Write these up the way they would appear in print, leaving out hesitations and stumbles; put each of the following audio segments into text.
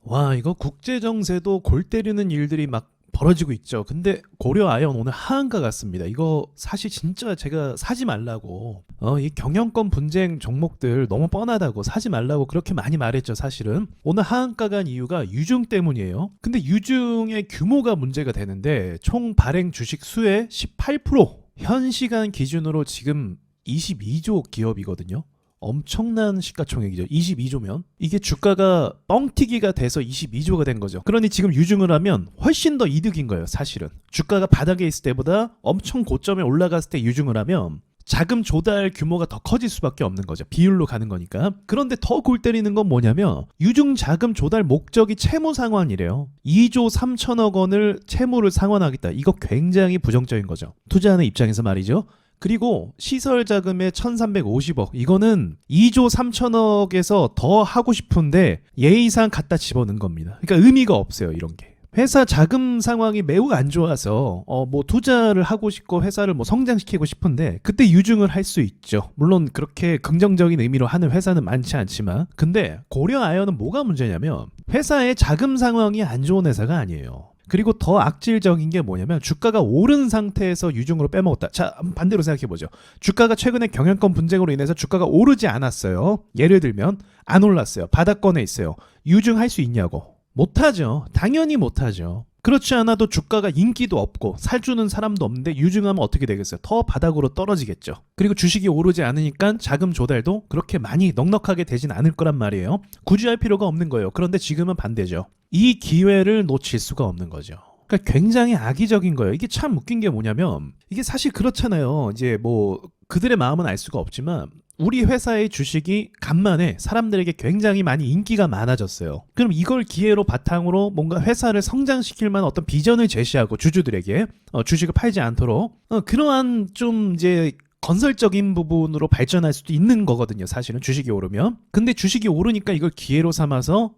와, 이거 국제정세도 골 때리는 일들이 막 벌어지고 있죠. 근데 고려 아연 오늘 하한가 같습니다. 이거 사실 진짜 제가 사지 말라고 이 경영권 분쟁 종목들 너무 뻔하다고 사지 말라고 그렇게 많이 말했죠. 사실은 오늘 하한가 간 이유가 유증 때문이에요. 근데 유증의 규모가 문제가 되는데 총 발행 주식 수의 18%, 현 시간 기준으로 지금 22조 기업이거든요. 엄청난 시가총액이죠. 22조면 이게 주가가 뻥튀기가 돼서 22조가 된 거죠. 그러니 지금 유증을 하면 훨씬 더 이득인 거예요. 사실은 주가가 바닥에 있을 때보다 엄청 고점에 올라갔을 때 유증을 하면 자금 조달 규모가 더 커질 수밖에 없는 거죠. 비율로 가는 거니까. 그런데 더 골 때리는 건 뭐냐면 유증 자금 조달 목적이 채무 상환이래요. 2조 3천억 원을 채무를 상환하겠다. 이거 굉장히 부정적인 거죠. 투자하는 입장에서 말이죠. 그리고 시설 자금의 1350억, 이거는 2조 3천억에서 더 하고 싶은데 예의상 갖다 집어넣은 겁니다. 그러니까 의미가 없어요. 이런 게 회사 자금 상황이 매우 안 좋아서 뭐 투자를 하고 싶고 회사를 뭐 성장시키고 싶은데 그때 유증을 할 수 있죠. 물론 그렇게 긍정적인 의미로 하는 회사는 많지 않지만, 근데 고려 아연은 뭐가 문제냐면 회사의 자금 상황이 안 좋은 회사가 아니에요. 그리고 더 악질적인 게 뭐냐면 주가가 오른 상태에서 유증으로 빼먹었다. 자, 반대로 생각해보죠. 주가가 최근에 경영권 분쟁으로 인해서 주가가 오르지 않았어요. 예를 들면 안 올랐어요. 바닥권에 있어요. 유증할 수 있냐고. 못하죠. 당연히 못하죠. 그렇지 않아도 주가가 인기도 없고 살주는 사람도 없는데 유증하면 어떻게 되겠어요? 더 바닥으로 떨어지겠죠. 그리고 주식이 오르지 않으니까 자금 조달도 그렇게 많이 넉넉하게 되진 않을 거란 말이에요. 굳이 할 필요가 없는 거예요. 그런데 지금은 반대죠. 이 기회를 놓칠 수가 없는 거죠. 그러니까 굉장히 악의적인 거예요. 이게 참 웃긴 게 뭐냐면 이게 사실 그렇잖아요. 이제 뭐 그들의 마음은 알 수가 없지만 우리 회사의 주식이 간만에 사람들에게 굉장히 많이 인기가 많아졌어요. 그럼 이걸 기회로 바탕으로 뭔가 회사를 성장시킬 만한 어떤 비전을 제시하고 주주들에게 주식을 팔지 않도록 그러한 좀 이제 건설적인 부분으로 발전할 수도 있는 거거든요. 사실은 주식이 오르면. 근데 주식이 오르니까 이걸 기회로 삼아서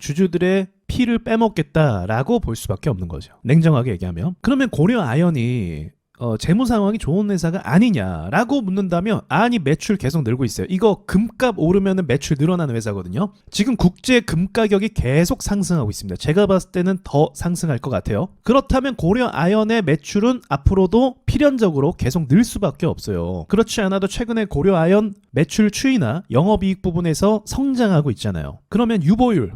주주들의 피를 빼먹겠다라고 볼 수밖에 없는 거죠. 냉정하게 얘기하면. 그러면 고려 아연이 재무 상황이 좋은 회사가 아니냐라고 묻는다면 아니, 매출 계속 늘고 있어요. 이거 금값 오르면 매출 늘어나는 회사거든요. 지금 국제 금 가격이 계속 상승하고 있습니다. 제가 봤을 때는 더 상승할 것 같아요. 그렇다면 고려 아연의 매출은 앞으로도 필연적으로 계속 늘 수밖에 없어요. 그렇지 않아도 최근에 고려 아연 매출 추이나 영업이익 부분에서 성장하고 있잖아요. 그러면 유보율,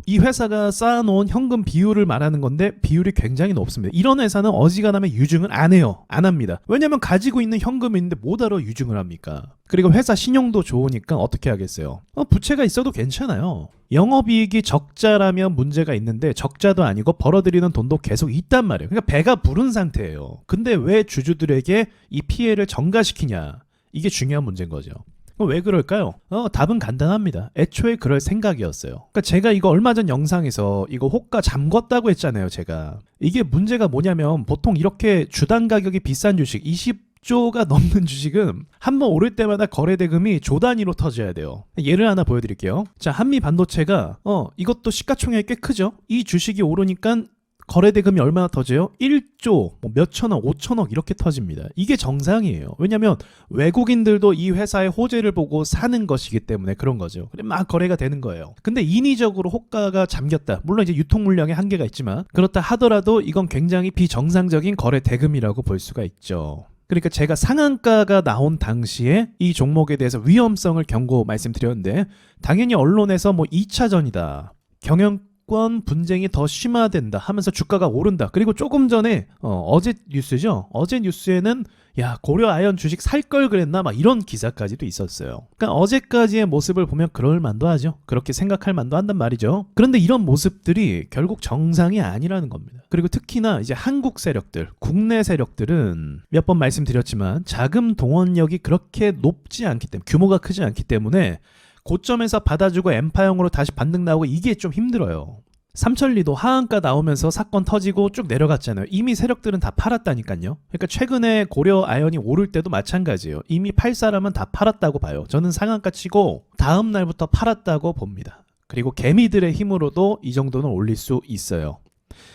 이 회사가 쌓아놓은 현금 비율을 말하는 건데 비율이 굉장히 높습니다. 이런 회사는 어지간하면 유증을 안 해요. 안 합니다. 왜냐면 가지고 있는 현금이 있는데 뭐하러 유증을 합니까? 그리고 회사 신용도 좋으니까 어떻게 하겠어요? 부채가 있어도 괜찮아요. 영업이익이 적자라면 문제가 있는데 적자도 아니고 벌어들이는 돈도 계속 있단 말이에요. 그러니까 배가 부른 상태예요. 근데 왜 주주들에게 이 피해를 전가시키냐? 이게 중요한 문제인 거죠. 왜 그럴까요? 답은 간단합니다. 애초에 그럴 생각이었어요. 그러니까 제가 이거 얼마 전 영상에서 이거 호가 잠궜다고 했잖아요. 제가 이게 문제가 뭐냐면 보통 이렇게 주당 가격이 비싼 주식 20조가 넘는 주식은 한번 오를 때마다 거래 대금이 조 단위로 터져야 돼요. 예를 하나 보여드릴게요. 자, 한미 반도체가 이것도 시가총액이 꽤 크죠. 이 주식이 오르니까 거래 대금이 얼마나 터져요? 1조, 몇천억, 5천억 이렇게 터집니다. 이게 정상이에요. 왜냐면 외국인들도 이 회사의 호재를 보고 사는 것이기 때문에 그런 거죠. 그래 막 거래가 되는 거예요. 근데 인위적으로 호가가 잠겼다. 물론 이제 유통 물량에 한계가 있지만 그렇다 하더라도 이건 굉장히 비정상적인 거래 대금이라고 볼 수가 있죠. 그러니까 제가 상한가가 나온 당시에 이 종목에 대해서 위험성을 경고 말씀드렸는데 당연히 언론에서 뭐 2차전이다. 경영권 분쟁이 더 심화된다 하면서 주가가 오른다. 그리고 조금 전에 어제 뉴스죠. 어제 뉴스에는 야, 고려 아연 주식 살 걸 그랬나 막 이런 기사까지도 있었어요. 그러니까 어제까지의 모습을 보면 그럴 만도 하죠. 그렇게 생각할 만도 한단 말이죠. 그런데 이런 모습들이 결국 정상이 아니라는 겁니다. 그리고 특히나 이제 한국 세력들, 국내 세력들은 몇 번 말씀드렸지만 자금 동원력이 그렇게 높지 않기 때문에, 규모가 크지 않기 때문에 고점에서 받아주고 엠파형으로 다시 반등 나오고 이게 좀 힘들어요. 삼천리도 하한가 나오면서 사건 터지고 쭉 내려갔잖아요. 이미 세력들은 다 팔았다니까요. 그러니까 최근에 고려 아연이 오를 때도 마찬가지예요. 이미 팔 사람은 다 팔았다고 봐요. 저는 상한가 치고 다음 날부터 팔았다고 봅니다. 그리고 개미들의 힘으로도 이 정도는 올릴 수 있어요.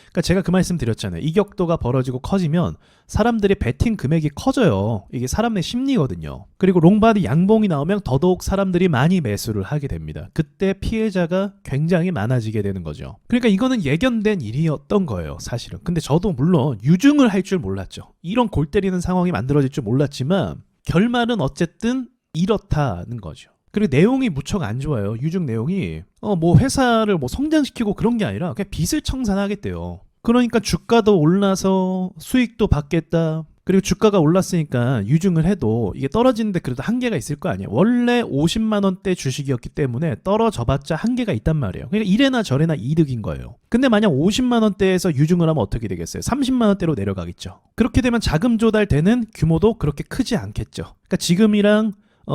그러니까 제가 그 말씀 드렸잖아요. 이격도가 벌어지고 커지면 사람들이 베팅 금액이 커져요. 이게 사람의 심리거든요. 그리고 롱바디 양봉이 나오면 더더욱 사람들이 많이 매수를 하게 됩니다. 그때 피해자가 굉장히 많아지게 되는 거죠. 그러니까 이거는 예견된 일이었던 거예요, 사실은. 근데 저도 물론 유증을 할 줄 몰랐죠. 이런 골 때리는 상황이 만들어질 줄 몰랐지만 결말은 어쨌든 이렇다는 거죠. 그리고 내용이 무척 안 좋아요. 유증 내용이 뭐 회사를 뭐 성장시키고 그런 게 아니라 그냥 빚을 청산하겠대요. 그러니까 주가도 올라서 수익도 받겠다. 그리고 주가가 올랐으니까 유증을 해도 이게 떨어지는데 그래도 한계가 있을 거 아니에요. 원래 50만 원대 주식이었기 때문에 떨어져봤자 한계가 있단 말이에요. 그러니까 이래나 저래나 이득인 거예요. 근데 만약 50만 원대에서 유증을 하면 어떻게 되겠어요? 30만 원대로 내려가겠죠. 그렇게 되면 자금 조달되는 규모도 그렇게 크지 않겠죠. 그러니까 지금이랑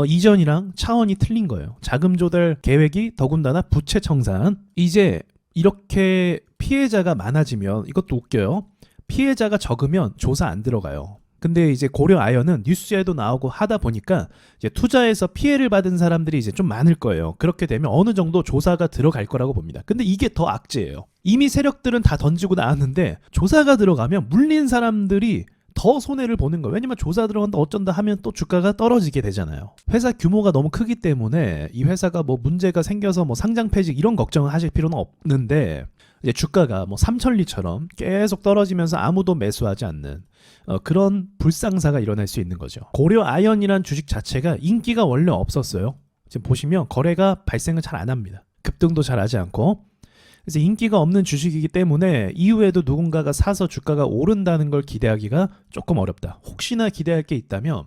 이전이랑 차원이 틀린 거예요. 자금 조달 계획이 더군다나 부채 청산. 이제 이렇게 피해자가 많아지면 이것도 웃겨요. 피해자가 적으면 조사 안 들어가요. 근데 이제 고려 아연은 뉴스에도 나오고 하다 보니까 이제 투자해서 피해를 받은 사람들이 이제 좀 많을 거예요. 그렇게 되면 어느 정도 조사가 들어갈 거라고 봅니다. 근데 이게 더 악재예요. 이미 세력들은 다 던지고 나왔는데 조사가 들어가면 물린 사람들이 더 손해를 보는 거예요. 왜냐면 조사 들어간다 어쩐다 하면 또 주가가 떨어지게 되잖아요. 회사 규모가 너무 크기 때문에 이 회사가 뭐 문제가 생겨서 뭐 상장 폐직 이런 걱정을 하실 필요는 없는데 이제 주가가 뭐 삼천리처럼 계속 떨어지면서 아무도 매수하지 않는 그런 불상사가 일어날 수 있는 거죠. 고려 아연이란 주식 자체가 인기가 원래 없었어요. 지금 보시면 거래가 발생을 잘 안 합니다. 급등도 잘 하지 않고. 그래서 인기가 없는 주식이기 때문에 이후에도 누군가가 사서 주가가 오른다는 걸 기대하기가 조금 어렵다. 혹시나 기대할 게 있다면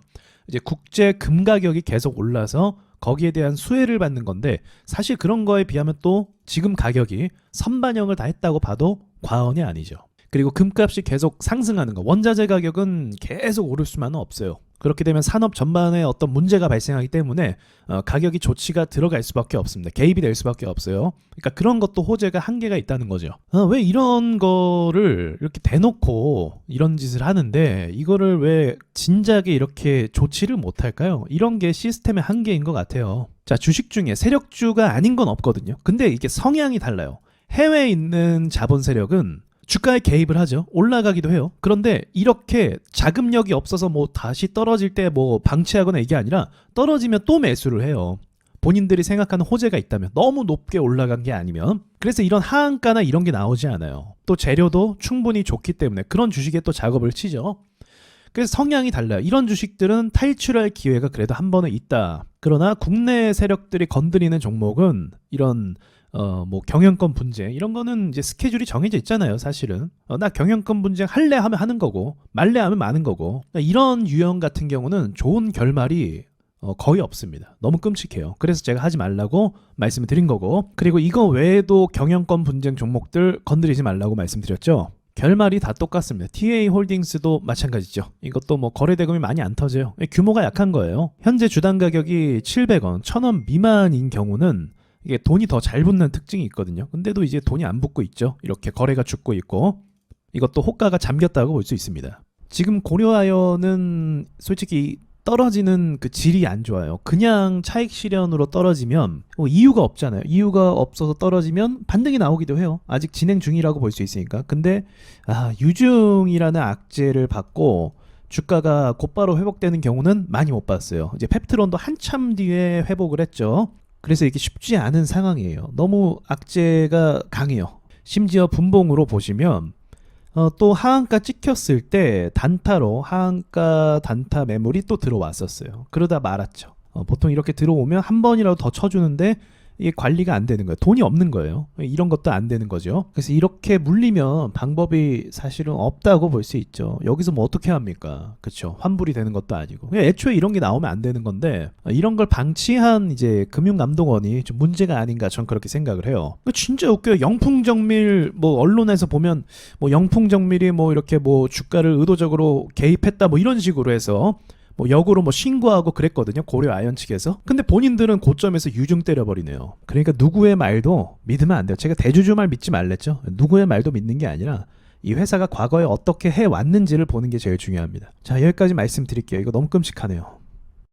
이제 국제 금 가격이 계속 올라서 거기에 대한 수혜를 받는 건데 사실 그런 거에 비하면 또 지금 가격이 선반영을 다 했다고 봐도 과언이 아니죠. 그리고 금값이 계속 상승하는 거, 원자재 가격은 계속 오를 수만은 없어요. 그렇게 되면 산업 전반에 어떤 문제가 발생하기 때문에 가격이 조치가 들어갈 수밖에 없습니다. 개입이 될 수밖에 없어요. 그러니까 그런 것도 호재가 한계가 있다는 거죠. 왜 이런 거를 이렇게 대놓고 이런 짓을 하는데 이거를 왜 진작에 이렇게 조치를 못할까요? 이런 게 시스템의 한계인 것 같아요. 자, 주식 중에 세력주가 아닌 건 없거든요. 근데 이게 성향이 달라요. 해외에 있는 자본 세력은 주가에 개입을 하죠. 올라가기도 해요. 그런데 이렇게 자금력이 없어서 뭐 다시 떨어질 때 뭐 방치하거나 이게 아니라 떨어지면 또 매수를 해요. 본인들이 생각하는 호재가 있다면 너무 높게 올라간 게 아니면. 그래서 이런 하한가나 이런 게 나오지 않아요. 또 재료도 충분히 좋기 때문에 그런 주식에 또 작업을 치죠. 그래서 성향이 달라요. 이런 주식들은 탈출할 기회가 그래도 한 번은 있다. 그러나 국내 세력들이 건드리는 종목은 이런 뭐 경영권 분쟁 이런 거는 이제 스케줄이 정해져 있잖아요. 사실은 나 경영권 분쟁 할래 하면 하는 거고 말래 하면 마는 거고. 이런 유형 같은 경우는 좋은 결말이 거의 없습니다. 너무 끔찍해요. 그래서 제가 하지 말라고 말씀을 드린 거고, 그리고 이거 외에도 경영권 분쟁 종목들 건드리지 말라고 말씀드렸죠. 결말이 다 똑같습니다. TA 홀딩스도 마찬가지죠. 이것도 뭐 거래 대금이 많이 안 터져요. 규모가 약한 거예요. 현재 주당 가격이 700원, 1000원 미만인 경우는 이게 돈이 더 잘 붙는 특징이 있거든요. 근데도 이제 돈이 안 붙고 있죠. 이렇게 거래가 죽고 있고, 이것도 호가가 잠겼다고 볼 수 있습니다. 지금 고려아연은 솔직히 떨어지는 그 질이 안 좋아요. 그냥 차익 실현으로 떨어지면 이유가 없잖아요. 이유가 없어서 떨어지면 반등이 나오기도 해요. 아직 진행 중이라고 볼 수 있으니까. 근데 유증이라는 악재를 받고 주가가 곧바로 회복되는 경우는 많이 못 봤어요. 이제 펩트론도 한참 뒤에 회복을 했죠. 그래서 이게 쉽지 않은 상황이에요. 너무 악재가 강해요. 심지어 분봉으로 보시면 또 하한가 찍혔을 때 단타로 하한가 단타 매물이 또 들어왔었어요. 그러다 말았죠. 보통 이렇게 들어오면 한 번이라도 더 쳐주는데 이게 관리가 안 되는 거예요. 돈이 없는 거예요. 이런 것도 안 되는 거죠. 그래서 이렇게 물리면 방법이 사실은 없다고 볼 수 있죠. 여기서 뭐 어떻게 합니까? 그렇죠. 환불이 되는 것도 아니고. 애초에 이런 게 나오면 안 되는 건데 이런 걸 방치한 이제 금융감독원이 좀 문제가 아닌가 전 그렇게 생각을 해요. 진짜 웃겨요. 영풍정밀 뭐 언론에서 보면 뭐 영풍정밀이 뭐 이렇게 뭐 주가를 의도적으로 개입했다 뭐 이런 식으로 해서 뭐 역으로 뭐 신고하고 그랬거든요. 고려 아연 측에서. 근데 본인들은 고점에서 유증 때려버리네요. 그러니까 누구의 말도 믿으면 안 돼요. 제가 대주주 말 믿지 말랬죠. 누구의 말도 믿는 게 아니라 이 회사가 과거에 어떻게 해왔는지를 보는 게 제일 중요합니다. 자, 여기까지 말씀드릴게요. 이거 너무 끔찍하네요.